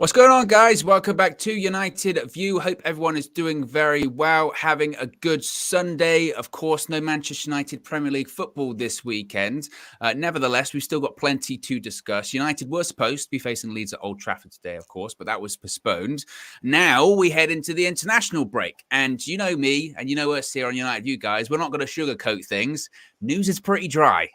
What's going on, guys? Welcome back to United View. Hope everyone is doing very well, having a good Sunday. Of course, no Manchester United Premier League football this weekend. Nevertheless, we've still got plenty to discuss. United were supposed to be facing Leeds at Old Trafford today, of course, but that was postponed. Now we head into the international break. And you know me, and you know us here on United View, guys. We're not going to sugarcoat things. News is pretty dry.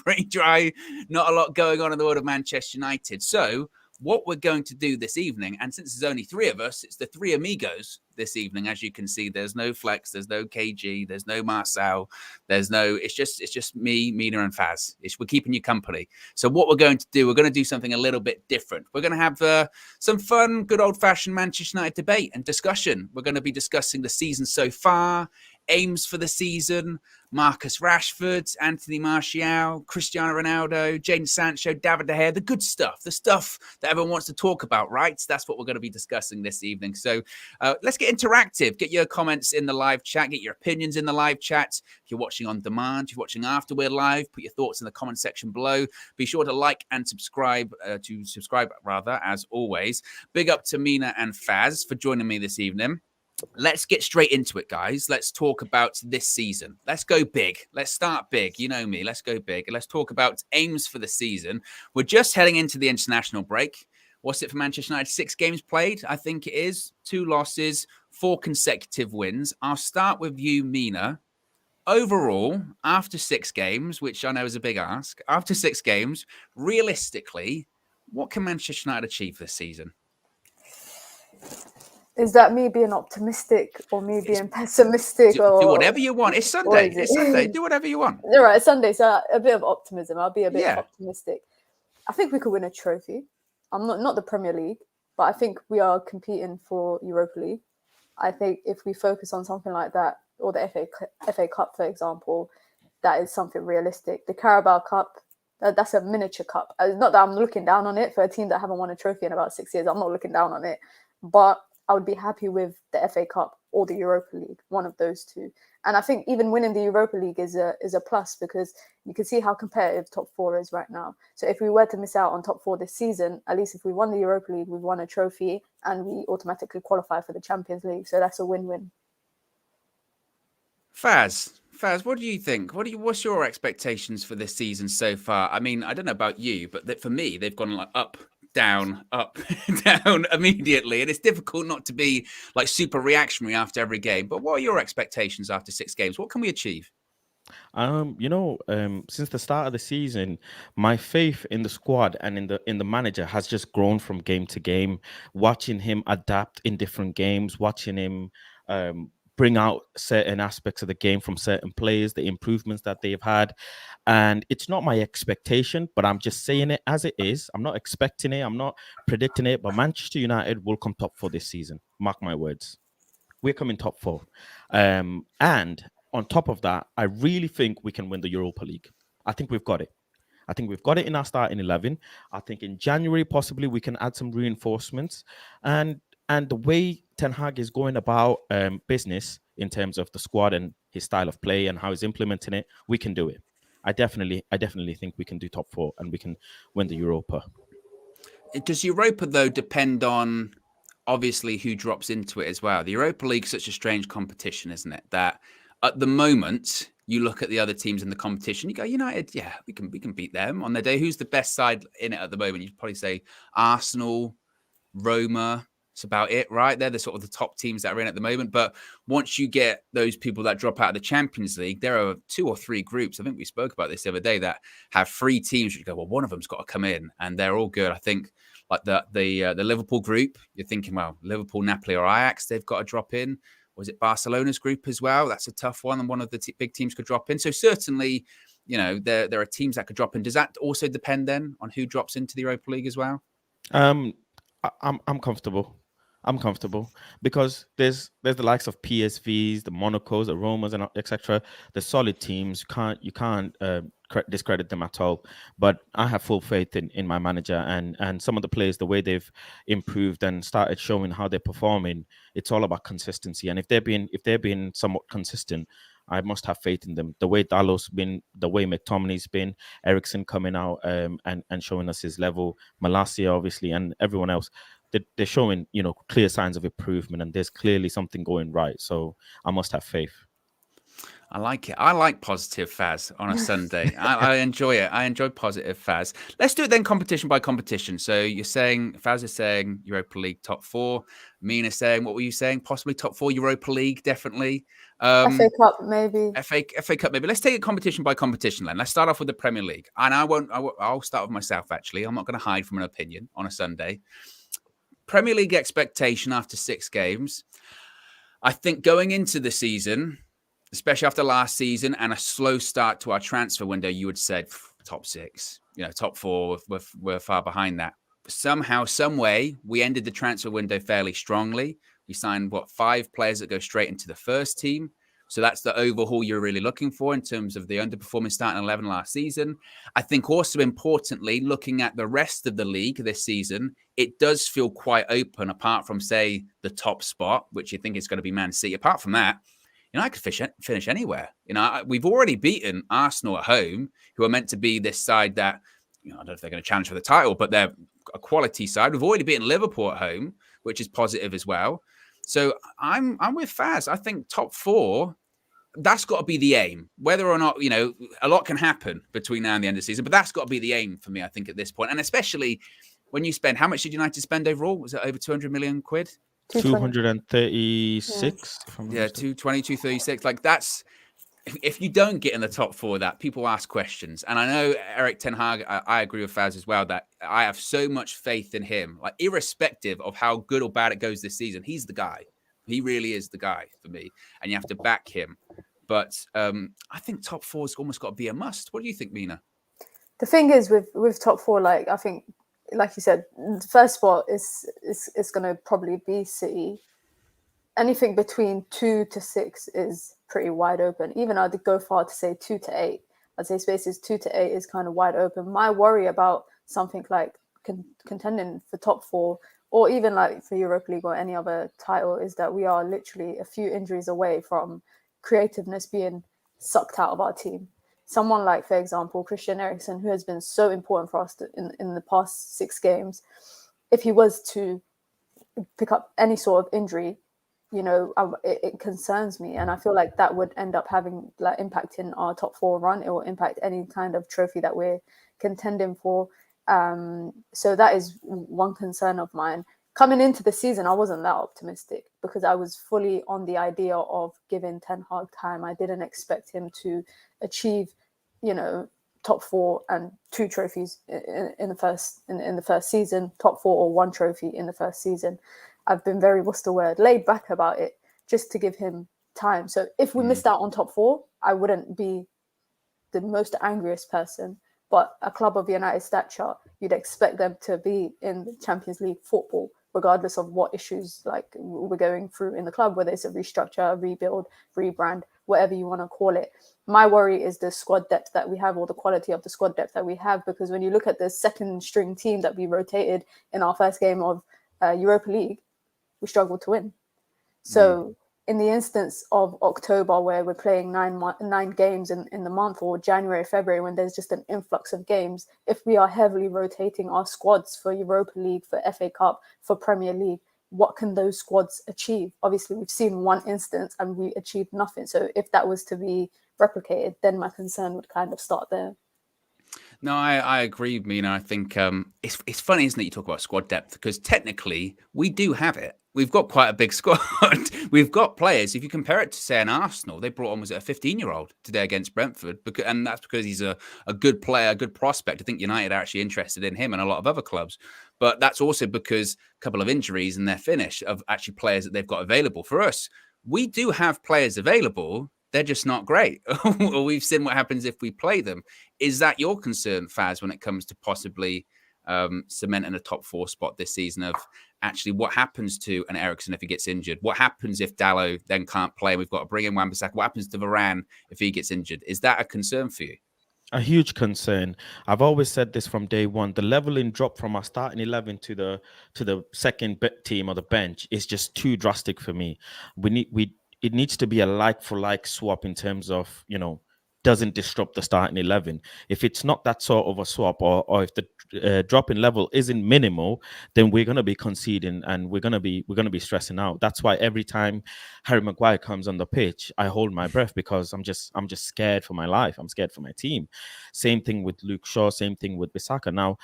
Pretty dry. Not a lot going on in the world of Manchester United. So what we're going to do this evening, and since there's only three of us, it's the three amigos this evening. As you can see, there's no Flex, there's no KG, there's no Marcel, it's just me, Mina, and Faz. We're keeping you company. So what we're going to do, we're going to do something a little bit different. We're going to have some fun, good old-fashioned Manchester United debate and discussion. We're going to be discussing the season so far, aims for the season, Marcus Rashford, Anthony Martial, Cristiano Ronaldo, Jadon Sancho, David De Gea, the good stuff, the stuff that everyone wants to talk about, right? That's what we're going to be discussing this evening. So let's get interactive. Get your comments in the live chat. Get your opinions in the live chat. If you're watching on demand, if you're watching after we're live, put your thoughts in the comment section below. Be sure to like and subscribe, as always. Big up to Mina and Faz for joining me this evening. Let's get straight into it, guys. Let's talk about this season. Let's go big. Let's start big. You know me. Let's go big. Let's talk about aims for the season. We're just heading into the international break. What's it for Manchester United? 6 games played, I think it is. 2 losses, 4 consecutive wins. I'll start with you, Mina. Overall, after 6 games, which I know is a big ask, after 6 games, realistically, what can Manchester United achieve this season? Is that me being optimistic or me being pessimistic? Do whatever you want. It's Sunday. It's Sunday. Do whatever you want. All right, it's Sunday, so a bit of optimism. I'll be a bit optimistic. I think we could win a trophy. I'm not the Premier League, but I think we are competing for Europa League. I think if we focus on something like that, or the FA Cup, for example, that is something realistic. The Carabao Cup, that's a miniature cup. Not that I'm looking down on it for a team that haven't won a trophy in about 6 years. I'm not looking down on it, but I would be happy with the FA Cup or the Europa League, one of those two. And I think even winning the Europa League is a plus, because you can see how competitive top 4 is right now. So if we were to miss out on top 4 this season, at least if we won the Europa League, we've won a trophy and we automatically qualify for the Champions League. So that's a win-win. Faz, what do you think? What's your expectations for this season so far? I mean, I don't know about you, but for me, they've gone like up, down, immediately. And it's difficult not to be like super reactionary after every game. But what are your expectations after 6 games? What can we achieve? Since the start of the season, my faith in the squad and in the manager has just grown from game to game. Watching him adapt in different games, watching him bring out certain aspects of the game from certain players, the improvements that they've had. And it's not my expectation, but I'm just saying it as it is. I'm not expecting it. I'm not predicting it. But Manchester United will come top 4 this season. Mark my words. We're coming top 4. And on top of that, I really think we can win the Europa League. I think we've got it. I think we've got it in our starting 11. I think in January, possibly, we can add some reinforcements. And the way Ten Hag is going about business in terms of the squad and his style of play and how he's implementing it, we can do it. I definitely think we can do top 4 and we can win the Europa. Does Europa, though, depend on obviously who drops into it as well? The Europa League is such a strange competition, isn't it? That at the moment, you look at the other teams in the competition, you go, United, yeah, we can beat them on their day. Who's the best side in it at the moment? You'd probably say Arsenal, Roma. It's about it, right? They're the sort of the top teams that are in at the moment. But once you get those people that drop out of the Champions League, there are 2 or 3 groups. I think we spoke about this the other day that have 3 teams. You go, well, one of them's got to come in, and they're all good. I think like the Liverpool group. You're thinking, well, Liverpool, Napoli, or Ajax, they've got to drop in. Was it Barcelona's group as well? That's a tough one, and one of the big teams could drop in. So certainly, there are teams that could drop in. Does that also depend then on who drops into the Europa League as well? I'm comfortable. I'm comfortable because there's the likes of PSVs, the Monacos, the Romas, and etc. The solid teams. You can't discredit them at all. But I have full faith in my manager and some of the players, the way they've improved and started showing how they're performing. It's all about consistency. And if they're being somewhat consistent, I must have faith in them. The way Dalot's been, the way McTominay's been, Eriksen coming out and showing us his level, Malacia obviously, and everyone else. they're showing, clear signs of improvement, and there's clearly something going right. So I must have faith. I like it. I like positive Faz on a Sunday. I enjoy it. I enjoy positive Faz. Let's do it then competition by competition. So you're saying, Faz is saying Europa League top 4. Mina saying, what were you saying? Possibly top 4 Europa League, definitely. FA Cup, maybe. FA Cup, maybe. Let's take it competition by competition then. Let's start off with the Premier League. And I'll start with myself, actually. I'm not going to hide from an opinion on a Sunday. Premier League expectation after 6 games. I think going into the season, especially after last season and a slow start to our transfer window, you would say top 6, top 4, we're far behind that. Somehow, some way, we ended the transfer window fairly strongly. We signed, 5 players that go straight into the first team. So that's the overhaul you're really looking for in terms of the underperforming starting 11 last season. I think also importantly, looking at the rest of the league this season, it does feel quite open apart from, say, the top spot, which you think is going to be Man City. Apart from that, I could finish anywhere. We've already beaten Arsenal at home, who are meant to be this side that, I don't know if they're going to challenge for the title, but they're a quality side. We've already beaten Liverpool at home, which is positive as well. So I'm with Faz. I think top 4, that's got to be the aim. Whether or not, a lot can happen between now and the end of the season, but that's got to be the aim for me, I think, at this point. And especially when you spend, how much did United spend overall? Was it over 200 million quid? 236. Yeah, 220, 236. Like that's, if you don't get in the top 4 of that, people ask questions. And I know Eric Ten Hag, I agree with Faz as well, that I have so much faith in him, like irrespective of how good or bad it goes this season, he's the guy. He really is the guy for me, and you have to back him. But I think top 4's almost got to be a must. What do you think, Mina? The thing is with top 4, I think, like you said, the first spot is going to probably be City. Anything between 2 to 6 is pretty wide open. Even I'd go far to say 2 to 8. I'd say spaces 2 to 8 is kind of wide open. My worry about something like contending for top 4, or even like for Europa League or any other title, is that we are literally a few injuries away from creativeness being sucked out of our team. Someone like, for example, Christian Eriksen, who has been so important for us in the past 6 games, if he was to pick up any sort of injury, it concerns me, and I feel like that would end up having impact in our top 4 run. It will impact any kind of trophy that we're contending for. So that is one concern of mine. Coming into the season, I wasn't that optimistic because I was fully on the idea of giving Ten Hag time. I didn't expect him to achieve, top 4 and 2 trophies in the first season, top 4 or 1 trophy in the first season. I've been very, laid back about it, just to give him time. So if we missed out on top 4, I wouldn't be the most angriest person. But a club of United stature, you'd expect them to be in the Champions League football, regardless of what issues we're going through in the club, whether it's a restructure, a rebuild, rebrand, whatever you want to call it. My worry is the squad depth that we have, or the quality of the squad depth that we have, because when you look at the second string team that we rotated in our first game of Europa League, we struggled to win. So in the instance of October, where we're playing 9 games in the month, or January, February, when there's just an influx of games, if we are heavily rotating our squads for Europa League, for FA Cup, for Premier League, what can those squads achieve? Obviously, we've seen one instance and we achieved nothing. So if that was to be replicated, then my concern would kind of start there. No, I agree, Mina. I think it's funny, isn't it? You talk about squad depth, because technically we do have it. We've got quite a big squad. We've got players. If you compare it to, say, an Arsenal, they brought on, was it a 15-year-old today against Brentford? And that's because he's a good player, a good prospect. I think United are actually interested in him and a lot of other clubs. But that's also because a couple of injuries and their finish of actually players that they've got available. For us, we do have players available. They're just not great. We've seen what happens if we play them. Is that your concern, Faz, when it comes to possibly cementing a top 4 spot this season? Of actually what happens to an Eriksen if he gets injured? What happens if Dalot then can't play? We've got to bring in Wan-Bissaka. What happens to Varane if he gets injured? Is that a concern for you? A huge concern. I've always said this from day one. The leveling drop from our starting 11 to the second team or the bench is just too drastic for me. It needs to be a like for like swap in terms of, doesn't disrupt the starting 11. If it's not that sort of a swap, or if the drop in level isn't minimal, then we're going to be conceding, and we're going to be stressing out. That's why every time Harry Maguire comes on the pitch, I hold my breath, because I'm just scared for my life. I'm scared for my team. Same thing with Luke Shaw, same thing with Bissaka. Now,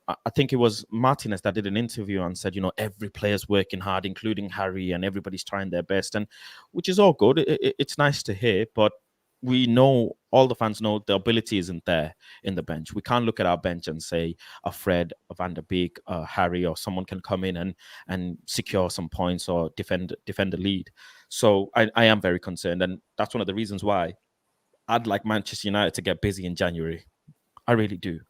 I think it was Martinez that did an interview and said, every player's working hard, including Harry, and everybody's trying their best, and which is all good. It's nice to hear, but we know, all the fans know, the ability isn't there in the bench. We can't look at our bench and say a Fred, a Van der Beek, Harry, or someone can come in and secure some points or defend the lead. So I am very concerned, and that's one of the reasons why I'd like Manchester United to get busy in January. I really do.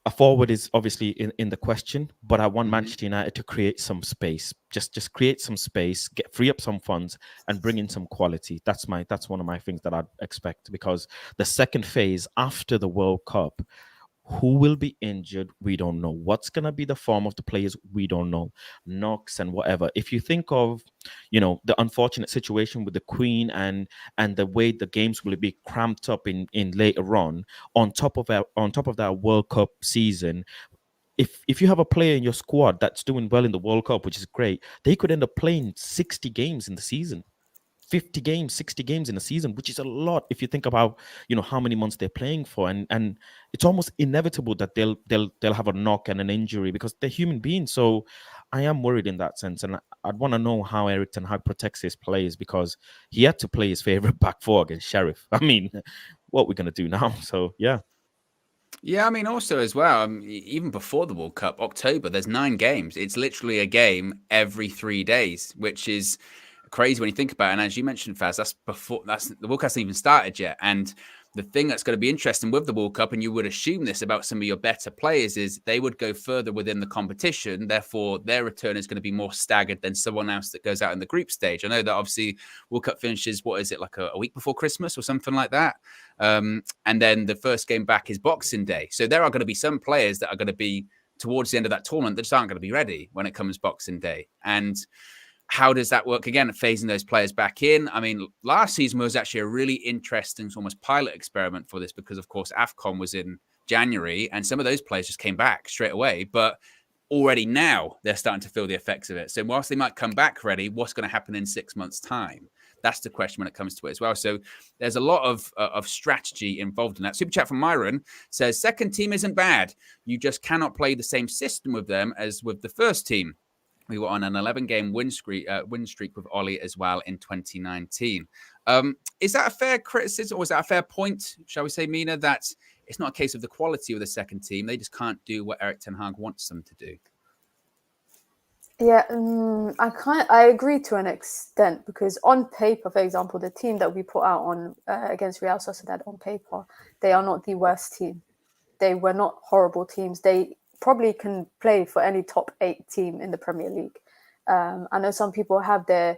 A forward is obviously in the question, but I want Manchester United to create some space. Just create some space, free up some funds, and bring in some quality. That's one of my things that I'd expect, because the second phase after the World Cup, who will be injured? We don't know. What's going to be the form of the players? We don't know. Knocks and whatever. If you think of, the unfortunate situation with the Queen and the way the games will be cramped up in later on top of that World Cup season, if you have a player in your squad that's doing well in the World Cup, which is great, they could end up playing 60 games in the season. 50 games, 60 games in a season, which is a lot if you think about, how many months they're playing for. And it's almost inevitable that they'll have a knock and an injury, because they're human beings. So I am worried in that sense. And I'd want to know how Erik ten Hag protects his players, because he had to play his favorite back four against Sheriff. I mean, what we're going to do now? So, yeah. Yeah, I mean, also as well, even before the World Cup, October, there's 9 games. It's literally a game every 3 days, which is crazy when you think about it. And as you mentioned, Faz, the World Cup hasn't even started yet. And the thing that's going to be interesting with the World Cup, and you would assume this about some of your better players, is they would go further within the competition. Therefore, their return is going to be more staggered than someone else that goes out in the group stage. I know that obviously World Cup finishes, what is it, like a week before Christmas or something like that? And then the first game back is Boxing Day. So there are going to be some players that are going to be towards the end of that tournament that just aren't going to be ready when it comes Boxing Day. And how does that work again, phasing those players back in? I mean, last season was actually a really interesting, almost pilot experiment for this, because, of course, AFCON was in January and some of those players just came back straight away. But already now they're starting to feel the effects of it. So whilst they might come back ready, what's going to happen in 6 months' time? That's the question when it comes to it as well. So there's a lot of strategy involved in that. Super chat from Myron says, second team isn't bad. You just cannot play the same system with them as with the first team. We were on an 11-game win streak with Ollie as well in 2019. Is that a fair criticism, or is that a fair point, shall we say, Mina, that it's not a case of the quality of the second team? They just can't do what Erik ten Hag wants them to do. Yeah, I agree to an extent, because on paper, for example, the team that we put out on against Real Sociedad, on paper, they are not the worst team. They were not horrible teams. They probably can play for any top 8 team in the Premier League. I know some people have their,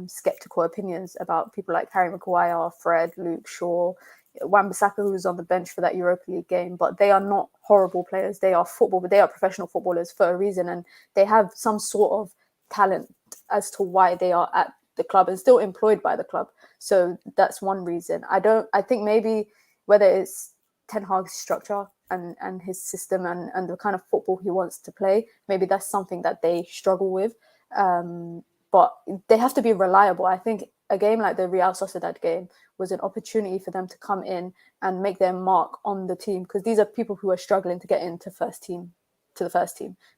skeptical opinions about people like Harry Maguire, Fred, Luke Shaw, Wan-Bissaka, who's on the bench for that Europa League game, but they are not horrible players. They are they are professional footballers for a reason, and they have some sort of talent as to why they are at the club and still employed by the club. So that's one reason. I think maybe whether it's Ten Hag's structure and his system and the kind of football he wants to play, maybe that's something that they struggle with. But they have to be reliable. I think a game like the Real Sociedad game was an opportunity for them to come in and make their mark on the team, because these are people who are struggling to get into the first team,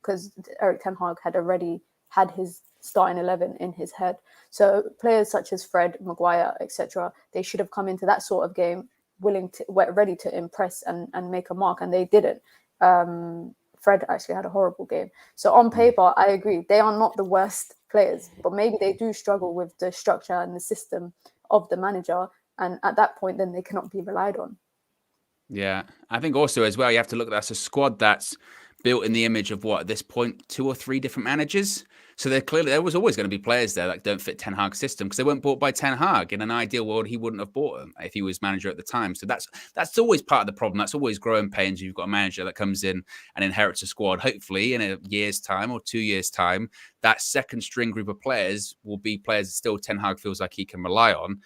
because Erik ten Hag had already had his starting 11 in his head. So players such as Fred, Maguire, etc., they should have come into that sort of game ready to impress and make a mark, and they didn't. Fred actually had a horrible game. So on paper, I agree, they are not the worst players, but maybe they do struggle with the structure and the system of the manager, and at that point then they cannot be relied on. Yeah, I think also as well, you have to look at that's a squad that's built in the image of what, at this point, 2 or 3 different managers. So there was always going to be players there that don't fit Ten Hag's system, because they weren't bought by Ten Hag. In an ideal world, he wouldn't have bought them if he was manager at the time. So that's always part of the problem. That's always growing pains. You've got a manager that comes in and inherits a squad. Hopefully, in a year's time or 2 years' time, that second string group of players will be players that still Ten Hag feels like he can rely on.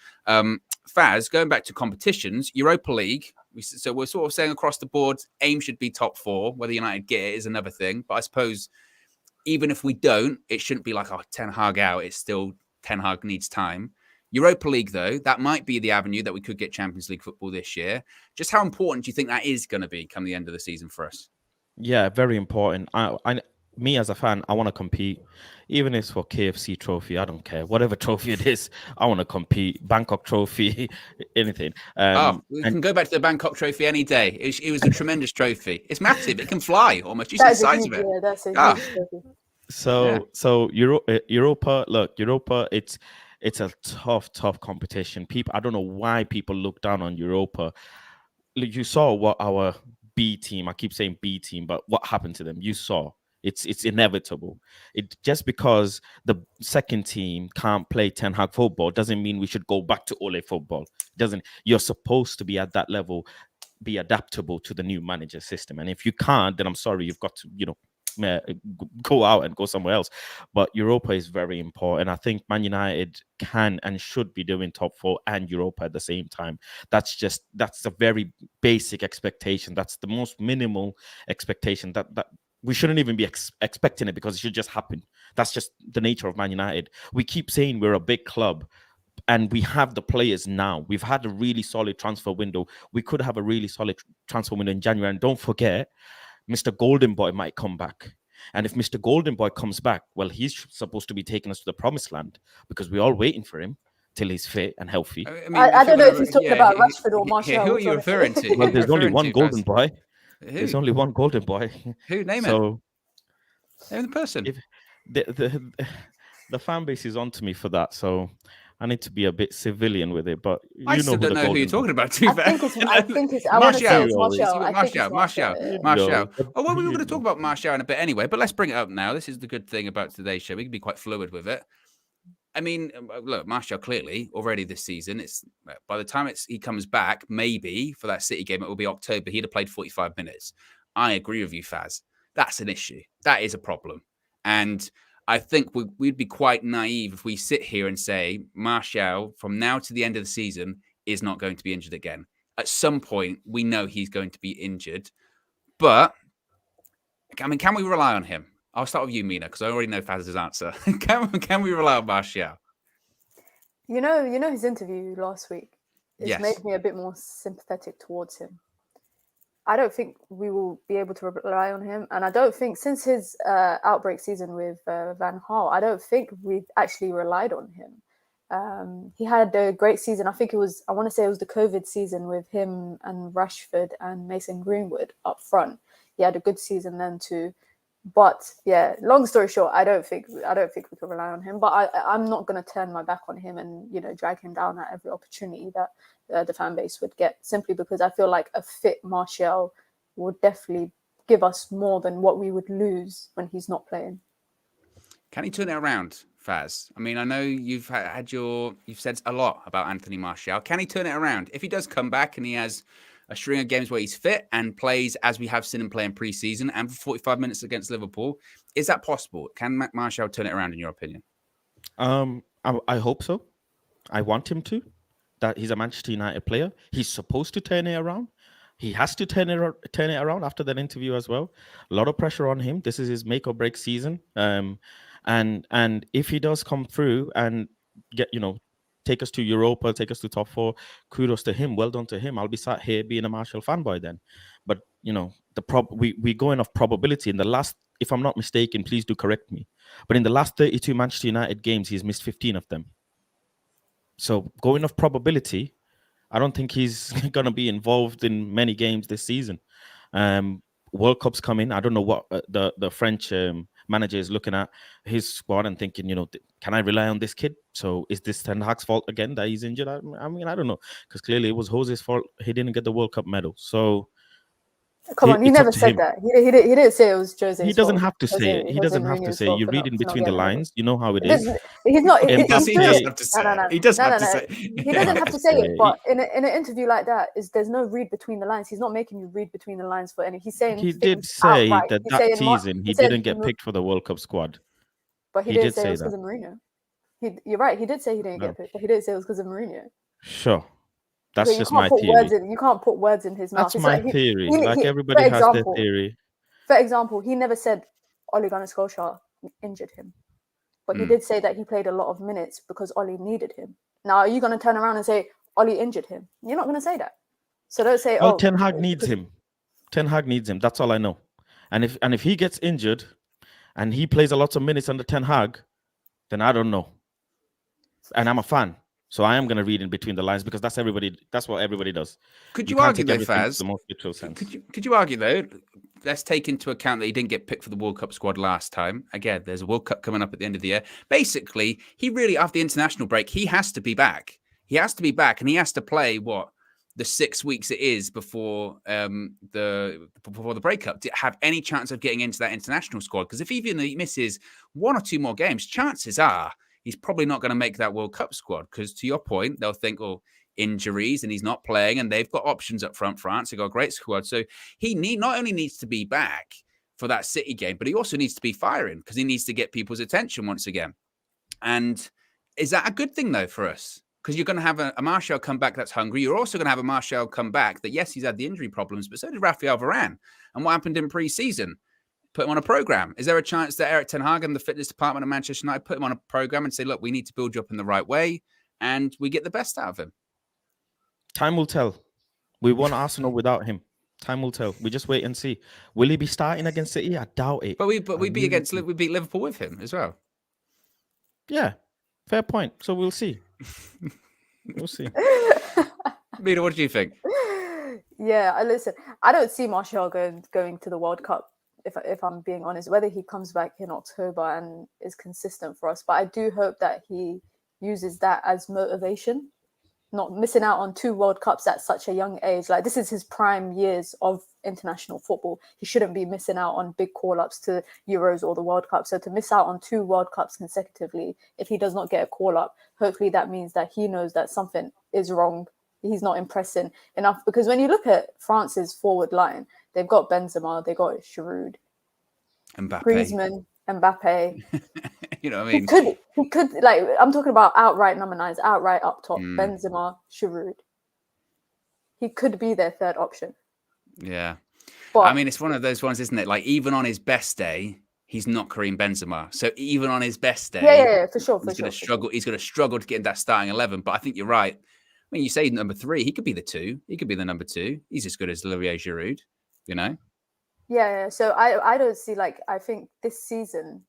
Faz, going back to competitions, Europa League. So we're sort of saying across the board, aim should be top 4. Whether United get it is another thing. But I suppose even if we don't, it shouldn't be like, oh, Ten Hag out. It's still Ten Hag needs time. Europa League, though, that might be the avenue that we could get Champions League football this year. Just how important do you think that is going to be come the end of the season for us? Yeah, very important. Me as a fan, I want to compete, even if it's for KFC trophy. I don't care, whatever trophy it is. I want to compete. Bangkok trophy, anything. We can go back to the Bangkok trophy any day. It was a tremendous trophy. It's massive. It can fly almost. You see the size of it. Yeah, that's a huge trophy. So Europa. Look, Europa. It's a tough competition. People, I don't know why people look down on Europa. You saw what our B team, I keep saying B team, but what happened to them? You saw. It's inevitable. It just because the second team can't play Ten Hag football doesn't mean we should go back to Ole football. You're supposed to be at that level, be adaptable to the new manager system. And if you can't, then I'm sorry, you've got to, go out and go somewhere else. But Europa is very important. I think Man United can and should be doing top 4 and Europa at the same time. That's a very basic expectation. That's the most minimal expectation that we shouldn't even be expecting it, because it should just happen. That's just the nature of Man United. We keep saying we're a big club, and we have the players now. We've had a really solid transfer window. We could have a really solid transfer window in January. And don't forget, Mr. Golden Boy might come back. And if Mr. Golden Boy comes back, well, he's supposed to be taking us to the promised land, because we're all waiting for him till he's fit and healthy. I don't know if he's talking about Rashford or Martial. Who are you referring to? Well, there's only one Golden Boy. There's only one Golden Boy. Who? Name it. Name the person. If the fan base is onto me for that, so I need to be a bit civilian with it. But I still don't know who you're talking about. I think it's Martial. Martial. Oh, well, we were going to talk about Martial in a bit anyway, but let's bring it up now. This is the good thing about today's show. We can be quite fluid with it. I mean, look, Martial clearly already this season. It's by the time he comes back, maybe for that City game, it will be October. He'd have played 45 minutes. I agree with you, Faz. That's an issue. That is a problem. And I think we'd be quite naive if we sit here and say Martial, from now to the end of the season, is not going to be injured again. At some point, we know he's going to be injured. But, I mean, can we rely on him? I'll start with you, Mina, because I already know Faz's answer. Can we rely on Martial? You know his interview last week. It's made me a bit more sympathetic towards him. I don't think we will be able to rely on him, and I don't think since his outbreak season with Van Gaal, I don't think we've actually relied on him. He had a great season. I want to say it was the COVID season with him and Rashford and Mason Greenwood up front. He had a good season then too. But yeah, long story short, I don't think we can rely on him. But I'm not going to turn my back on him and drag him down at every opportunity that the fan base would get, simply because I feel like a fit Martial would definitely give us more than what we would lose when he's not playing. Can he turn it around, Faz? I mean, I know you've said a lot about Anthony Martial. Can he turn it around? If he does come back and he has a string of games where he's fit and plays as we have seen him play in pre-season and for 45 minutes against Liverpool, is that possible? Can Martial turn it around, in your opinion? I hope so. I want him to. That he's a Manchester United player. He's supposed to turn it around. He has to turn it around after that interview as well. A lot of pressure on him. This is his make or break season. And if he does come through and get, take us to Europa, take us to top 4, kudos to him. Well done to him. I'll be sat here being a Martial fanboy then. But we going off probability. In the last, if I'm not mistaken, please do correct me, but in the last 32 Manchester United games, he's missed 15 of them. So going off probability, I don't think he's going to be involved in many games this season. World Cup's coming. I don't know what the French manager is looking at his squad and thinking, can I rely on this kid? So is this Ten Hag's fault again that he's injured? I mean, I don't know, because clearly it was Jose's fault. He didn't get the World Cup medal. So come on, he never said that. He didn't say it was Jose's He doesn't fault. have to say it. He doesn't have to say it. You read in between the lines. You know how it is. He's not. He does have to say it. He does have to say it. He doesn't have to say it. But in an interview like that, there's no read between the lines. He's not making you read between the lines for any. He's saying he did say outright. that season he didn't get picked for the World Cup squad. But he didn't say it was because of Mourinho. You're right. He did say he didn't get picked, but he didn't say it was because of Mourinho. Sure. That's Okay, just my theory. you can't put words in his mouth. That's It's my like theory. he, Like he, everybody has their theory. For example, he never said Ole Gunnar Solskjaer injured him, but he did say that he played a lot of minutes because Ole needed him. Now, are you going to turn around and say Ole injured him? You're not going to say that. So don't say, Well, Ten Hag needs him. Ten Hag needs him. That's all I know. And if he gets injured and he plays a lot of minutes under Ten Hag, then I don't know. And I'm a fan. So I am going to read in between the lines because that's what everybody does. Could you argue though, Faz? The most literal sense. Could you argue though? Let's take into account that he didn't get picked for the World Cup squad last time. Again, there's a World Cup coming up at the end of the year. Basically, he really, after the international break, he has to be back. He has to be back, and he has to play the 6 weeks it is before the breakup to have any chance of getting into that international squad. Because if even he misses 1 or 2 more games, chances are he's probably not going to make that World Cup squad. Because to your point, they'll think, oh, injuries and he's not playing, and they've got options up front. France, they've got a great squad. So he not only needs to be back for that City game, but he also needs to be firing because he needs to get people's attention once again. And is that a good thing, though, for us? Because you're going to have a Martial come back that's hungry. You're also going to have a Martial come back that, yes, he's had the injury problems, but so did Raphael Varane. And what happened in pre-season? Put him on a program. Is there a chance that Erik ten Hag and the fitness department of Manchester United put him on a program and say, look, we need to build you up in the right way and we get the best out of him? Time will tell. We won Arsenal without him. Time will tell. We just wait and see. Will he be starting against City? I doubt it. But we beat Liverpool with him as well. Yeah, fair point. So we'll see. We'll see. Mina, what do you think? Yeah, listen. I don't see Martial going to the World Cup. If I'm being honest, whether he comes back in October and is consistent for us, but I do hope that he uses that as motivation. Not missing out on 2 World Cups at such a young age. Like, this is his prime years of international football. He shouldn't be missing out on big call-ups to Euros or the World Cup. So to miss out on 2 World Cups consecutively, if he does not get a call-up, hopefully that means that he knows that something is wrong. He's not impressing enough. Because when you look at France's forward line, they've got Benzema, they've got Giroud, Mbappe. Griezmann, Mbappe. You know what I mean? He could, like, I'm talking about outright number 9s, outright up top, Benzema, Giroud. He could be their third option. Yeah. But, I mean, it's one of those ones, isn't it? Like, even on his best day, he's not Karim Benzema. So even on his best day, yeah, for sure. He's going to struggle to get in that starting 11. But I think you're right. I mean, you say number 3, he could be the 2. He could be the number 2. He's as good as Olivier Giroud, you know? Yeah. So I don't see, like, I think this season,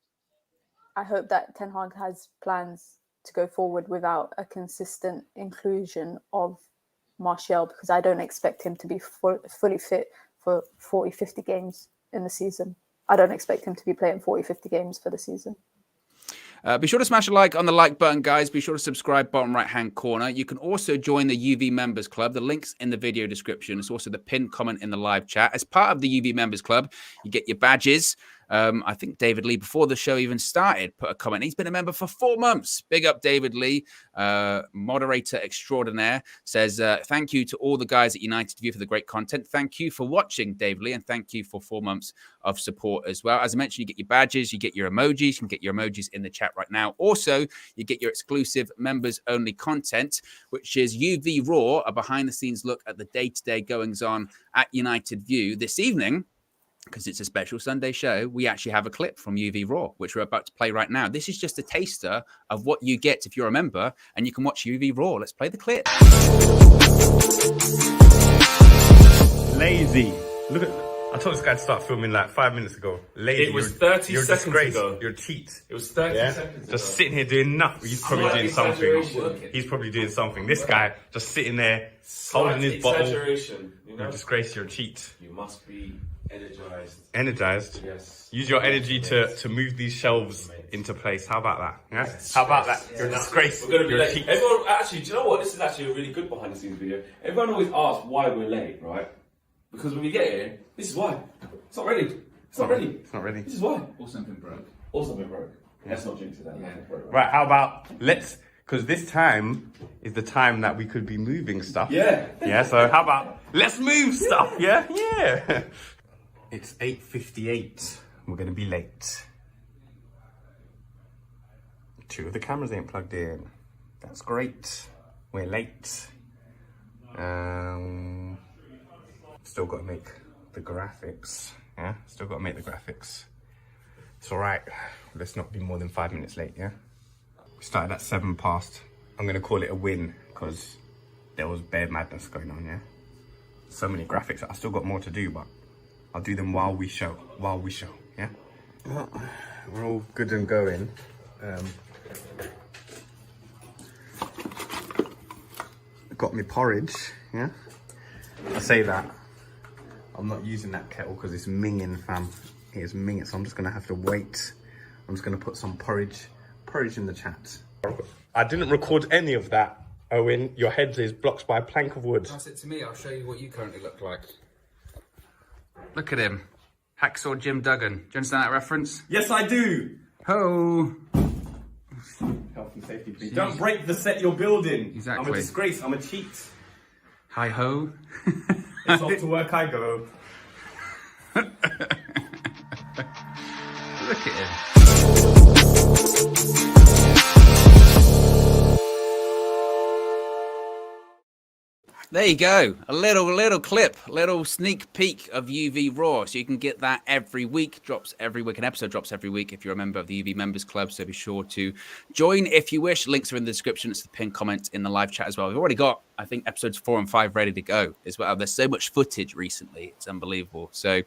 I hope that Ten Hag has plans to go forward without a consistent inclusion of Martial, because I don't expect him to be fully fit for 40, 50 games in the season. I don't expect him to be playing 40, 50 games for the season. Be sure to smash a like on the like button, guys. Be sure to subscribe, bottom right-hand corner. You can also join the UV Members Club. The link's in the video description. It's also the pinned comment in the live chat. As part of the UV Members Club, you get your badges. I think David Lee, before the show even started, put a comment. He's been a member for 4 months. Big up, David Lee. Moderator extraordinaire says, thank you to all the guys at United View for the great content. Thank you for watching, David Lee, and thank you for 4 months of support as well. As I mentioned, you get your badges, you get your emojis. You can get your emojis in the chat right now. Also, you get your exclusive members-only content, which is UV Raw, a behind-the-scenes look at the day-to-day goings-on at United View. This evening, because it's a special Sunday show, we actually have a clip from UV Raw, which we're about to play right now. This is just a taster of what you get if you're a member, and you can watch UV Raw. Let's play the clip. Lazy. Look at. I told this guy to start filming like 5 minutes ago. Lazy. It was 30 seconds ago. You're a cheat. It was 30 seconds ago. Just sitting here doing nothing. He's probably doing something. He's probably doing something. This guy just sitting there holding his bottle. Exaggeration. You know? You're a disgrace. You're a cheat. You must be energized. Energized? Yes. Use your energy to move these shelves into place. How about that? Yeah? How about that? You're a disgrace. We're going to be You're a late. cheat. Everyone, actually, do you know what? This is actually a really good behind the scenes video. Everyone always asks why we're late, right? Because when we get here, this is why. It's not ready. It's not ready. It's not ready. This is why. Or something broke. Or something broke. Let's not jinx it that. Yeah. Right, how about because this time is the time that we could be moving stuff. Yeah. Yeah, so how about let's move stuff, yeah? Yeah. It's 8:58. We're going to be late. 2 of the cameras ain't plugged in. That's great. We're late. Still got to make the graphics. Yeah, still got to make the graphics. It's all right. Let's not be more than 5 minutes late, yeah? We started at 7 past. I'm going to call it a win because there was bare madness going on, yeah? So many graphics. I still got more to do, but I'll do them while we show, yeah? Well, we're all good and going. Got me porridge, yeah? I say that. I'm not using that kettle because it's minging, fam. It is minging, so I'm just gonna have to wait. I'm just gonna put some porridge in the chat. I didn't record any of that, Owen. Your head is blocked by a plank of wood. Pass it to me, I'll show you what you currently look like. Look at him. Hacksaw Jim Duggan. Do you understand that reference? Yes, I do. Ho! Health and safety, please. Don't break the set you're building. Exactly. I'm a disgrace. I'm a cheat. Hi ho. It's off to work I go. Look at him. There you go. A little clip, little sneak peek of UV Raw. So you can get that every week. Drops every week. An episode drops every week if you're a member of the UV Members Club. So be sure to join if you wish. Links are in the description. It's the pinned comment in the live chat as well. We've already got, I think, episodes 4 and 5 ready to go as well. There's so much footage recently. It's unbelievable. So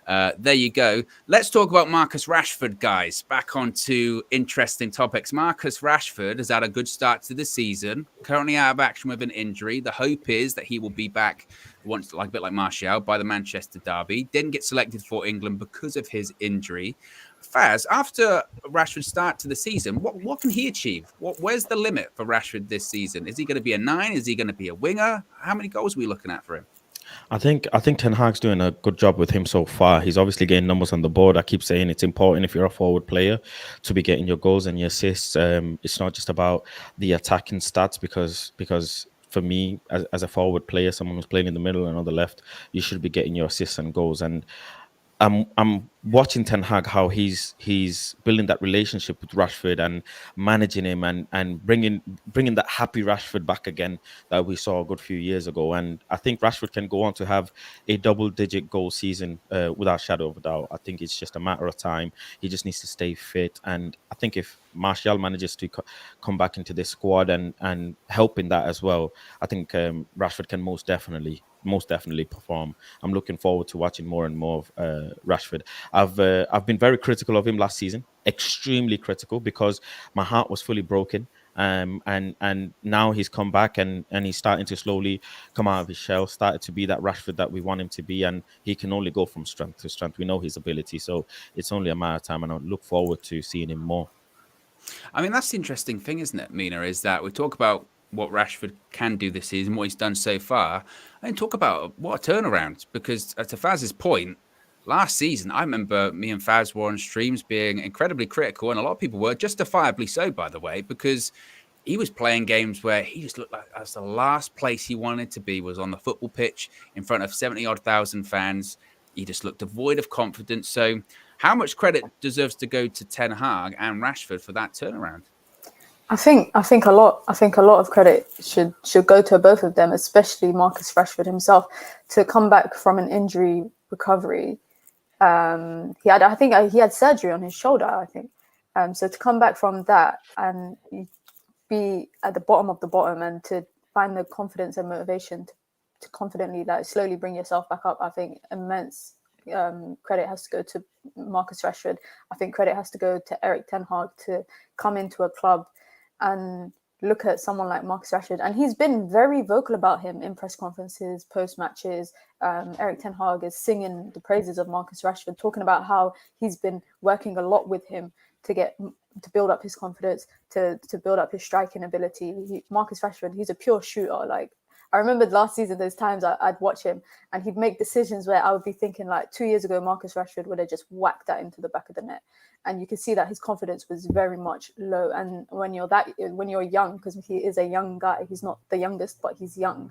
there you go. Let's talk about Marcus Rashford, guys. Back onto interesting topics. Marcus Rashford has had a good start to the season. Currently out of action with an injury. The hope is that he will be back once, like a bit like Martial, by the Manchester derby. Didn't get selected for England because of his injury. Faz, after Rashford's start to the season, what can he achieve? Where's the limit for Rashford this season? Is he going to be a 9? Is he going to be a winger? How many goals are we looking at for him? I think Ten Hag's doing a good job with him so far. He's obviously getting numbers on the board. I keep saying it's important if you're a forward player to be getting your goals and your assists. It's not just about the attacking stats because for me, as a forward player, someone who's playing in the middle and on the left, you should be getting your assists and goals. And I'm watching Ten Hag, how he's building that relationship with Rashford and managing him and bringing that happy Rashford back again that we saw a good few years ago. And I think Rashford can go on to have a double-digit goal season without shadow of a doubt. I think it's just a matter of time. He just needs to stay fit. And I think if Martial manages to come back into this squad and help in that as well, I think Rashford can most definitely perform. I'm looking forward to watching more and more of Rashford. I've been very critical of him last season, extremely critical, because my heart was fully broken. And now he's come back and he's starting to slowly come out of his shell, started to be that Rashford that we want him to be, and he can only go from strength to strength. We know his ability, so it's only a matter of time, and I look forward to seeing him more. I mean, that's the interesting thing, isn't it, Mina, is that we talk about what Rashford can do this season, what he's done so far, and talk about what a turnaround. Because to Faz's point, last season, I remember me and Faz were on streams being incredibly critical, and a lot of people were, justifiably so, by the way, because he was playing games where he just looked like that's the last place he wanted to be, was on the football pitch in front of 70-odd thousand fans. He just looked devoid of confidence. So how much credit deserves to go to Ten Hag and Rashford for that turnaround? I think a lot of credit should go to both of them, especially Marcus Rashford himself, to come back from an injury recovery. He had surgery on his shoulder, I think. So to come back from that and be at the bottom of the bottom and to find the confidence and motivation to confidently, like, slowly bring yourself back up, I think immense credit has to go to Marcus Rashford. I think credit has to go to Erik ten Hag to come into a club and look at someone like Marcus Rashford. And he's been very vocal about him in press conferences, post-matches. Erik ten Hag is singing the praises of Marcus Rashford, talking about how he's been working a lot with him to build up his confidence, to build up his striking ability. Marcus Rashford, he's a pure shooter. Like, I remember last season, there's times I'd watch him and he'd make decisions where I would be thinking, like, 2 years ago, Marcus Rashford would have just whacked that into the back of the net. And you can see that his confidence was very much low. And when you're young, because he is a young guy, he's not the youngest, but he's young,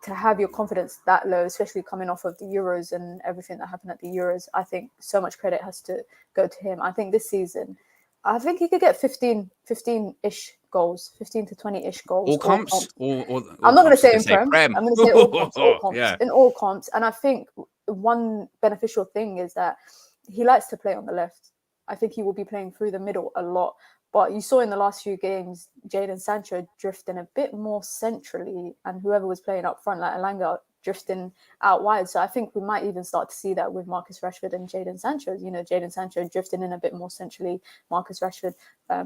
to have your confidence that low, especially coming off of the Euros and everything that happened at the Euros, I think so much credit has to go to him. I think this season, I think he could get 15-ish goals, 15 to 20-ish goals. All comps? I'm not going to say in Prem. I'm going to say all comps, Yeah. in all comps. And I think one beneficial thing is that he likes to play on the left. I think he will be playing through the middle a lot. But you saw in the last few games, Jadon Sancho drifting a bit more centrally, and whoever was playing up front, like Elanga, drifting out wide. So I think we might even start to see that with Marcus Rashford and Jadon Sancho. You know, Jadon Sancho drifting in a bit more centrally, Marcus Rashford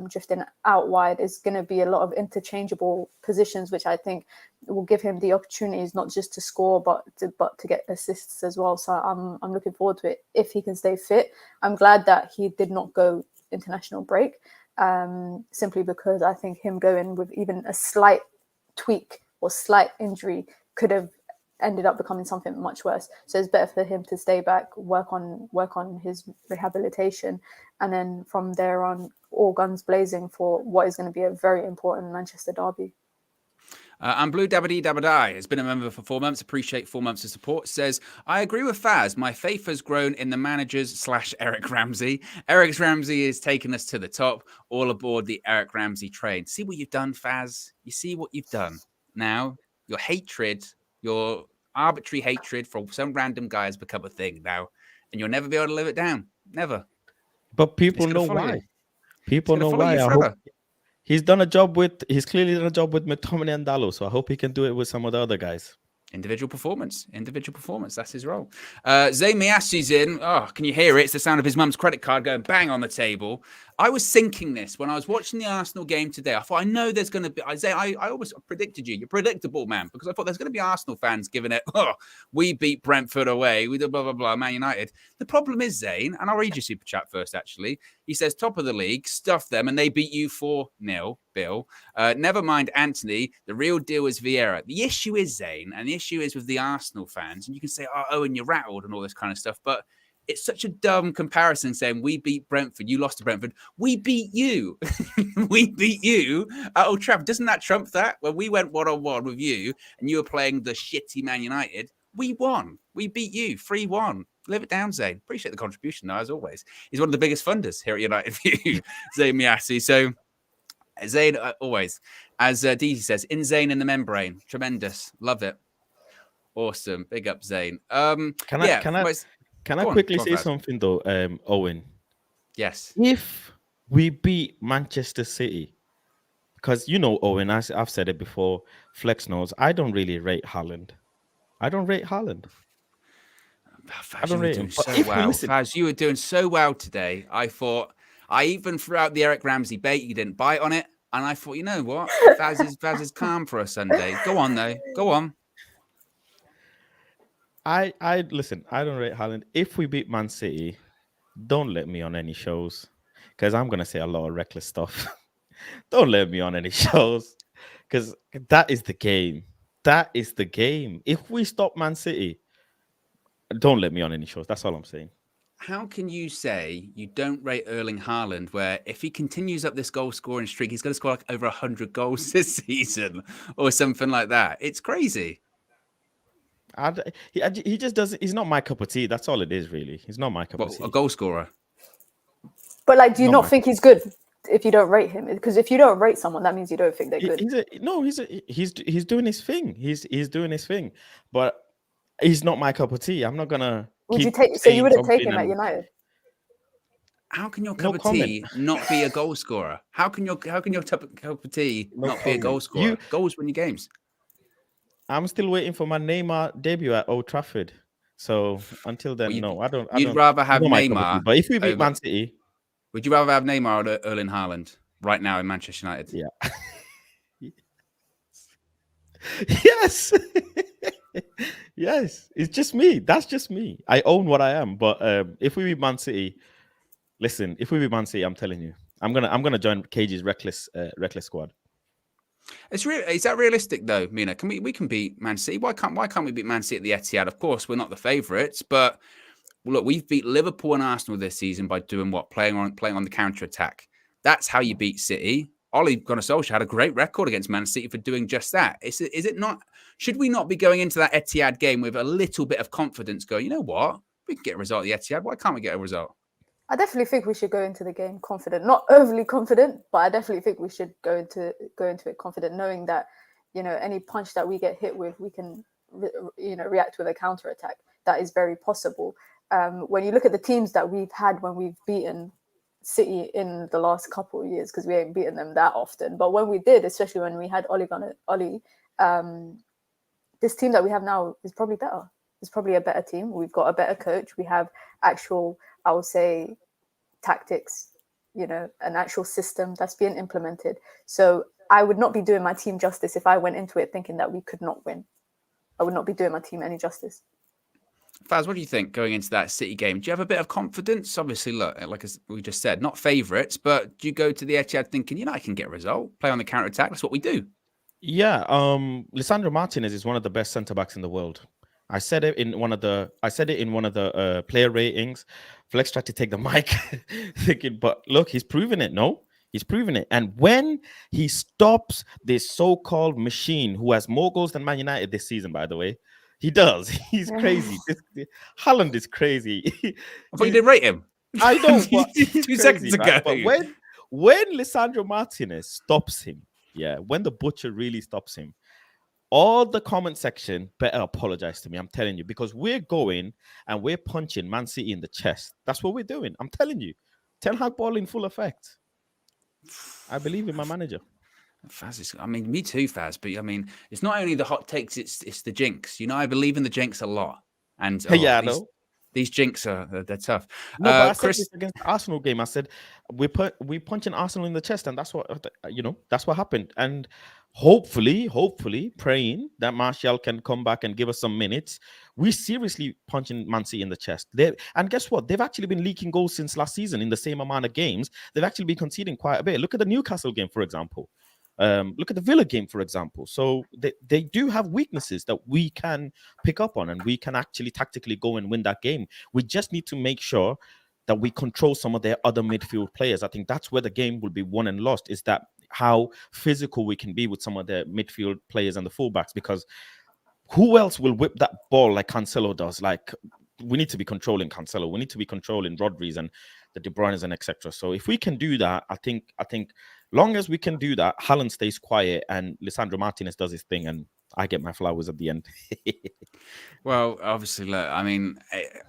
drifting out wide. Is going to be a lot of interchangeable positions, which I think will give him the opportunities not just to score, but to get assists as well. So I'm looking forward to it if he can stay fit. I'm glad that he did not go international break, simply because I think him going with even a slight tweak or slight injury could have ended up becoming something much worse. So it's better for him to stay back, work on his rehabilitation, and then from there on, all guns blazing for what is going to be a very important Manchester derby. And Blue Dabadee Dabadai has been a member for 4 months. Appreciate 4 months of support. Says, I agree with Faz. My faith has grown in the managers / Eric Ramsey. Eric Ramsey is taking us to the top. All aboard the Eric Ramsey train. See what you've done, Faz? You see what you've done? Now, your hatred, your arbitrary hatred for some random guy has become a thing now. And you'll never be able to live it down. Never. But people know why. People know why. I hope he's clearly done a job with McTominay and Dallo, so I hope he can do it with some of the other guys. Individual performance. That's his role. Zayn Miasi's in. Oh, can you hear it? It's the sound of his mum's credit card going bang on the table. I was thinking this when I was watching the Arsenal game today. I thought, I know there's going to be... I always predicted you. You're predictable, man, because I thought there's going to be Arsenal fans giving it, we beat Brentford away. We did blah, blah, blah, Man United. The problem is, Zayn, and I'll read your super chat first, actually. He says, top of the league, stuff them, and they beat you 4-0, Bill. Never mind Anthony. The real deal is Vieira. The issue is, Zayn, and the issue is with the Arsenal fans, and you can say, Owen, you're rattled and all this kind of stuff, but it's such a dumb comparison saying we beat Brentford, you lost to Brentford. We beat you. We beat you at Old Trafford. Doesn't that trump that? When we went 1-on-1 with you and you were playing the shitty Man United, we won. We beat you 3-1. Live it down, Zayn. Appreciate the contribution, though, as always. He's one of the biggest funders here at United View, Zayn Miasi. So, Zayn, always, as Deezy says, in Zayn in the membrane. Tremendous. Love it. Awesome. Big up, Zayn. Can I quickly say something, though, Owen? Yes. If we beat Manchester City, because, you know, Owen, I've said it before, Flex knows, I don't really rate Haaland. I don't rate him. Faz, you were doing so well today. I thought, I even threw out the Eric Ramsey bait. You didn't bite on it. And I thought, you know what? Faz is calm for a Sunday. Go on, though. Go on. I listen, I don't rate Haaland. If we beat Man City, don't let me on any shows, because I'm gonna say a lot of reckless stuff. Don't let me on any shows, because that is the game. That is the game. If we stop Man City, don't let me on any shows. That's all I'm saying. How can you say you don't rate Erling Haaland, where if he continues up this goal scoring streak, he's going to score like over 100 goals this season or something like that? It's crazy. He just doesn't. He's not my cup of tea. That's all it is, really. He's not my cup of tea. A goal scorer. But like, do you not think he's good if you don't rate him? Because if you don't rate someone, that means you don't think they're good. He's doing his thing. He's doing his thing. But he's not my cup of tea. I'm not gonna. Would you take? So you wouldn't take him at United? How can your cup of tea not be a goal scorer? How can your cup of tea not be a goal scorer? Goals win your games. I'm still waiting for my Neymar debut at Old Trafford. So until then, I don't. You'd rather have Neymar, but if we beat Man City, would you rather have Neymar or Erling Haaland right now in Manchester United? Yeah. Yes. Yes. It's just me. That's just me. I own what I am. But if we beat Man City, listen. If we beat Man City, I'm telling you, I'm gonna join Cage's reckless squad. Is that realistic though, Mina? We can beat Man City? Why can't we beat Man City at the Etihad? Of course, we're not the favourites, but look, we've beat Liverpool and Arsenal this season by doing what? Playing on the counter attack. That's how you beat City. Ole Gunnar Solskjaer had a great record against Man City for doing just that. Is it not? Should we not be going into that Etihad game with a little bit of confidence? Going, you know what? We can get a result at the Etihad. Why can't we get a result? I definitely think we should go into the game confident, not overly confident, but I definitely think we should go into it confident, knowing that, you know, any punch that we get hit with, we can, you know, react with a counter attack. That is very possible. When you look at the teams that we've had when we've beaten City in the last couple of years, because we ain't beaten them that often, but when we did, especially when we had Oli, this team that we have now is probably better. It's probably a better team. We've got a better coach. We have actual, I would say, tactics, you know, an actual system that's being implemented. So I would not be doing my team justice if I went into it thinking that we could not win. I would not be doing my team any justice. Faz, what do you think going into that City game? Do you have a bit of confidence? Obviously, look, like we just said, not favourites, but do you go to the Etihad thinking, you know, I can get a result, play on the counter attack? That's what we do. Yeah, Lisandro Martinez is one of the best centre backs in the world. I said it in one of the player ratings. Flex tried to take the mic, thinking, but look, he's proven it. No, he's proven it. And when he stops this so-called machine, who has more goals than Man United this season, by the way, he does. He's crazy. Haaland is crazy. I thought you did rate him. I know, but 2 seconds ago. Right? But when Lisandro Martinez stops him, yeah, when the butcher really stops him, all the comment section better apologize to me. I'm telling you, because we're going and we're punching Man City in the chest. That's what we're doing. I'm telling you. Ten Hag ball in full effect. I believe in my manager. Faz is, I mean, me too, Faz. But I mean, it's not only the hot takes; it's the jinx. You know, I believe in the jinx a lot. And yeah, I know. These jinx they're tough. No, but I said this against the Arsenal game. I said we punching Arsenal in the chest, and that's what that's what happened. And hopefully, praying that Martial can come back and give us some minutes. We seriously punching Man City in the chest. And guess what? They've actually been leaking goals since last season in the same amount of games. They've actually been conceding quite a bit. Look at the Newcastle game, for example. Look at the Villa game, for example. So they do have weaknesses that we can pick up on, and we can actually tactically go and win that game. We just need to make sure that we control some of their other midfield players. I think that's where the game will be won and lost, is that how physical we can be with some of their midfield players and the fullbacks, because who else will whip that ball like Cancelo does? Like, we need to be controlling Cancelo. We need to be controlling Rodri's and the De Bruyne's and etc. So if we can do that, I think long as we can do that, Haaland stays quiet and Lisandro Martinez does his thing, and I get my flowers at the end. Well, obviously, look, I mean,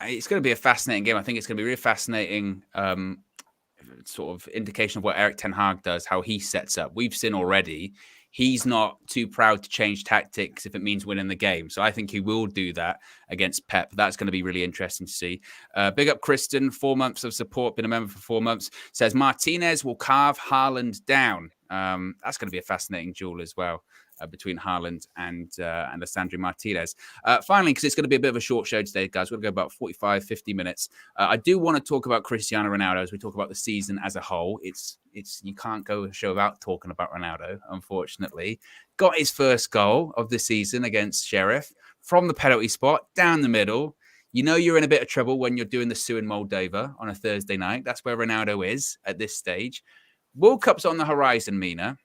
it's going to be a fascinating game. I think it's going to be really fascinating sort of indication of what Erik ten Hag does, how he sets up. We've seen already he's not too proud to change tactics if it means winning the game. So I think he will do that against Pep. That's going to be really interesting to see. Big up Kristen, 4 months of support, been a member for 4 months. Says Martinez will carve Haaland down. That's going to be a fascinating duel as well. Between Haaland and Lisandro Martinez. Finally, because it's going to be a bit of a short show today, guys, we're going to go about 45, 50 minutes. I do want to talk about Cristiano Ronaldo as we talk about the season as a whole. It's you can't go a show without talking about Ronaldo, unfortunately. Got his first goal of the season against Sheriff from the penalty spot, down the middle. You know you're in a bit of trouble when you're doing the Sue in Moldova on a Thursday night. That's where Ronaldo is at this stage. World Cup's on the horizon, Mina.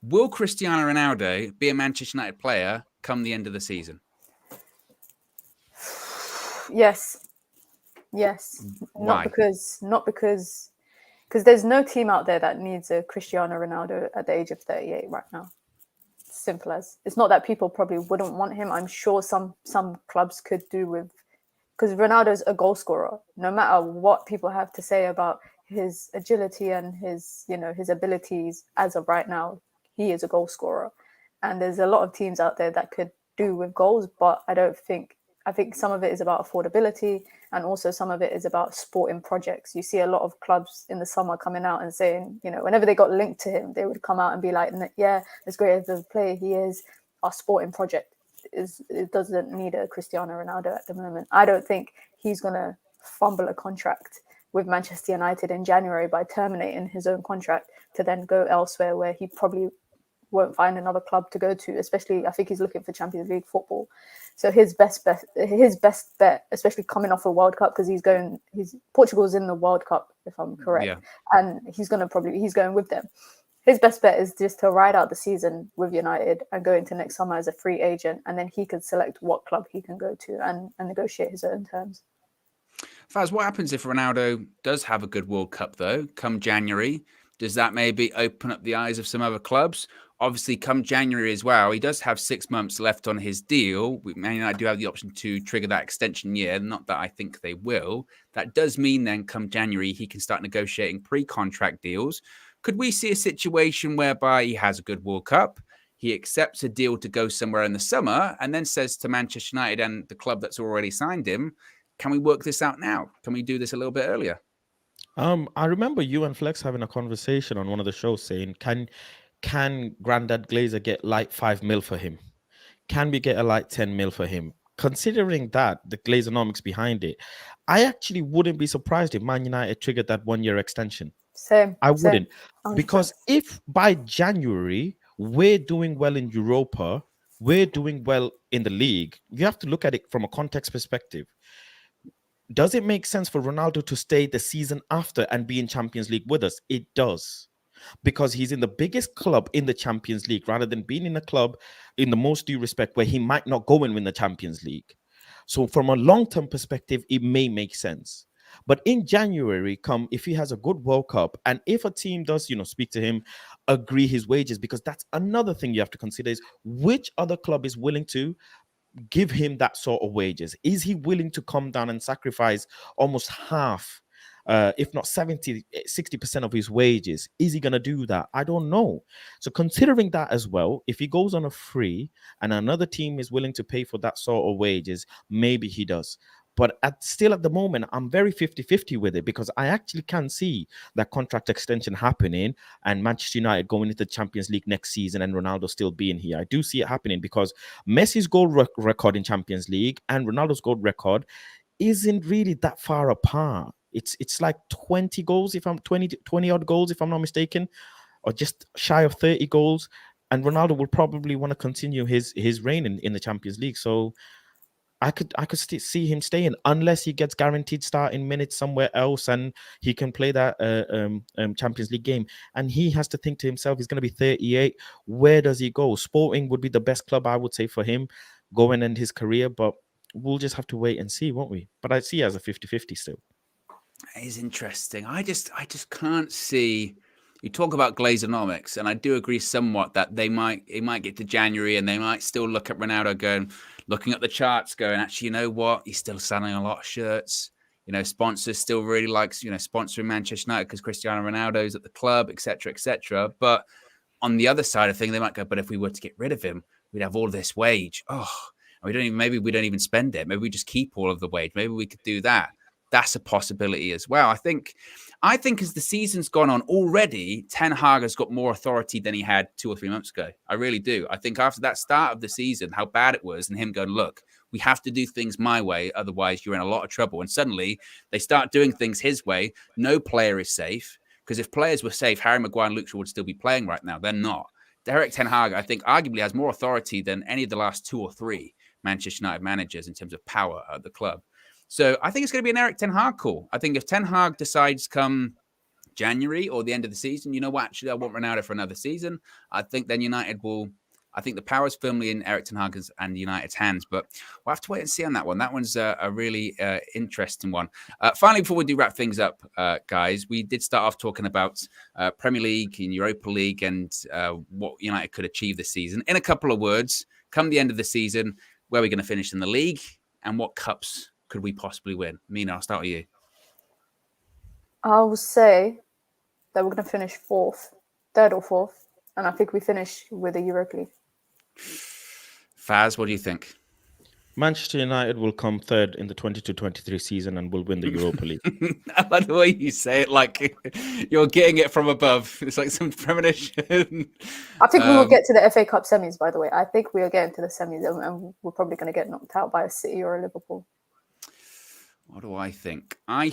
Will Cristiano Ronaldo be a Manchester United player come the end of the season? Yes. Why? Not because there's no team out there that needs a Cristiano Ronaldo at the age of 38 right now. Simple as. It's not that people probably wouldn't want him. I'm sure some clubs could do with, because Ronaldo's a goal scorer. No matter what people have to say about his agility and his abilities as of right now, he is a goal scorer. And there's a lot of teams out there that could do with goals, but I think some of it is about affordability, and also some of it is about sporting projects. You see a lot of clubs in the summer coming out and saying, whenever they got linked to him, they would come out and be like, yeah, as great as the player he is, our sporting project it doesn't need a Cristiano Ronaldo at the moment. I don't think he's going to fumble a contract with Manchester United in January by terminating his own contract to then go elsewhere where he probably won't find another club to go to, especially I think he's looking for Champions League football. So his best bet, especially coming off a World Cup, because Portugal's in the World Cup, if I'm correct, and he's going with them. His best bet is just to ride out the season with United and go into next summer as a free agent, and then he can select what club he can go to and negotiate his own terms. Faz, what happens if Ronaldo does have a good World Cup, though, come January? Does that maybe open up the eyes of some other clubs? Obviously, come January as well, he does have 6 months left on his deal. Man United do have the option to trigger that extension year. Not that I think they will. That does mean then come January, he can start negotiating pre-contract deals. Could we see a situation whereby he has a good World Cup, he accepts a deal to go somewhere in the summer, and then says to Manchester United and the club that's already signed him, can we work this out now? Can we do this a little bit earlier? I remember you and Flex having a conversation on one of the shows saying, can Grandad Glazer get like 5 mil for him? Can we get a like 10 mil for him? Considering that, the Glazonomics behind it, I actually wouldn't be surprised if Man United triggered that 1-year extension. Same. I wouldn't. Same. Because if by January we're doing well in Europa, we're doing well in the league, you have to look at it from a context perspective. Does it make sense for Ronaldo to stay the season after and be in Champions League with us? It does. Because he's in the biggest club in the Champions League rather than being in a club, in the most due respect, where he might not go and win the Champions League. So from a long-term perspective, it may make sense. But in January, if he has a good World Cup, and if a team does, speak to him, agree his wages, because that's another thing you have to consider is which other club is willing to give him that sort of wages. Is he willing to come down and sacrifice almost half, if not 60% of his wages? Is he going to do that? I don't know. So considering that as well, if he goes on a free and another team is willing to pay for that sort of wages, maybe he does. But still at the moment, I'm very 50-50 with it, because I actually can see that contract extension happening and Manchester United going into the Champions League next season and Ronaldo still being here. I do see it happening, because Messi's goal record in Champions League and Ronaldo's goal record isn't really that far apart. It's like 20 goals, if I'm 20 odd goals, if I'm not mistaken, or just shy of 30 goals. And Ronaldo will probably want to continue his reign in the Champions League. So I could see him staying unless he gets guaranteed starting minutes somewhere else and he can play that Champions League game. And he has to think to himself, he's going to be 38. Where does he go? Sporting would be the best club, I would say, for him going in his career. But we'll just have to wait and see, won't we? But I see it as a 50-50 still. It is interesting. I just can't see. You talk about Glazonomics, and I do agree somewhat that it might get to January and they might still look at Ronaldo looking at the charts going, actually, you know what? He's still selling a lot of shirts. Sponsors still really likes, sponsoring Manchester United because Cristiano Ronaldo's at the club, etc., etc. But on the other side of things, they might go, but if we were to get rid of him, we'd have all this wage. Oh, maybe we don't even spend it. Maybe we just keep all of the wage. Maybe we could do that. That's a possibility as well. I think as the season's gone on already, Ten Hag has got more authority than he had 2 or 3 months ago. I really do. I think after that start of the season, how bad it was, and him going, look, we have to do things my way, otherwise you're in a lot of trouble. And suddenly they start doing things his way. No player is safe, because if players were safe, Harry Maguire and Luke Shaw would still be playing right now. They're not. Erik Ten Hag, I think, arguably has more authority than any of the last 2 or 3 Manchester United managers in terms of power at the club. So I think it's going to be an Erik Ten Hag call. I think if Ten Hag decides come January or the end of the season, you know what, actually, I want Ronaldo for another season, I think then United will, I think the power is firmly in Erik Ten Hag's and United's hands. But we'll have to wait and see on that one. That one's a really interesting one. Finally, before we do wrap things up, guys, we did start off talking about Premier League and Europa League and what United could achieve this season. In a couple of words, come the end of the season, where are we going to finish in the league and what cups could we possibly win? Mina, I'll start with you. I will say that we're going to finish 3rd or 4th, and I think we finish with the Europa League. Faz, what do you think? Manchester United will come 3rd in the 22-23 season and will win the Europa League. I like the way you say it, like you're getting it from above. It's like some premonition. I think we will get to the FA Cup semis, by the way. I think we are getting to the semis, and we're probably going to get knocked out by a City or a Liverpool. What do I think? I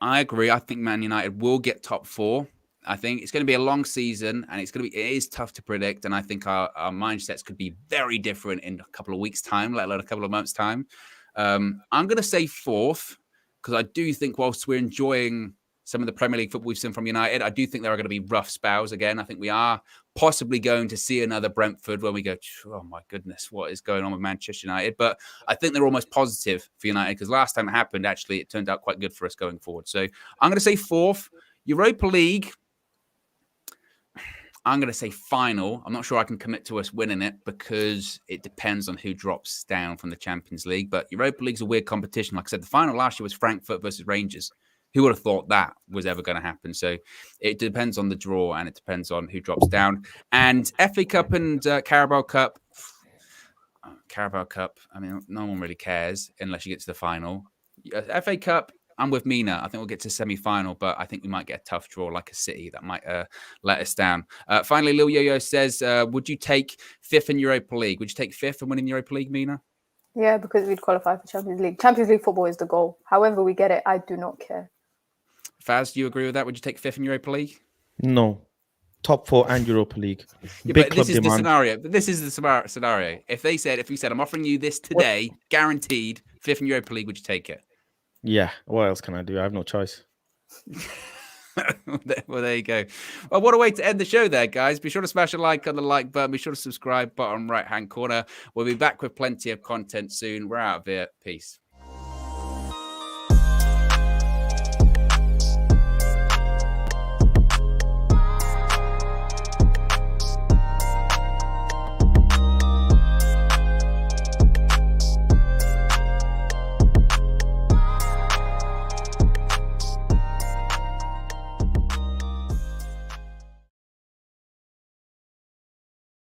agree. I think Man United will get top 4. I think it's going to be a long season, and it is tough to predict. And I think our mindsets could be very different in a couple of weeks' time, let alone a couple of months' time. I'm going to say 4th, because I do think whilst we're enjoying some of the Premier League football we've seen from United. I do think there are going to be rough spells again. I think we are possibly going to see another Brentford when we go, oh my goodness, what is going on with Manchester United? But I think they're almost positive for United because last time it happened, actually, it turned out quite good for us going forward. So I'm going to say 4th. Europa League, I'm going to say final. I'm not sure I can commit to us winning it because it depends on who drops down from the Champions League. But Europa League's a weird competition. Like I said, the final last year was Frankfurt versus Rangers. Who would have thought that was ever going to happen? So it depends on the draw and it depends on who drops down. And FA Cup and Carabao Cup. Carabao Cup, I mean, no one really cares unless you get to the final. FA Cup, I'm with Mina. I think we'll get to semi-final, but I think we might get a tough draw like a City that might let us down. Finally, Lil Yo-Yo says, would you take 5th in Europa League? Would you take 5th and win in Europa League, Mina? Yeah, because we'd qualify for Champions League. Champions League football is the goal. However we get it, I do not care. Faz, do you agree with that? Would you take 5th in Europa League? No. Top 4 and Europa League. Yeah, but this is the scenario. This is the scenario. If we said, I'm offering you this today, guaranteed 5th in Europa League, would you take it? Yeah. What else can I do? I have no choice. Well, there you go. Well, what a way to end the show there, guys. Be sure to smash a like on the like button. Be sure to subscribe, bottom right-hand corner. We'll be back with plenty of content soon. We're out of here. Peace.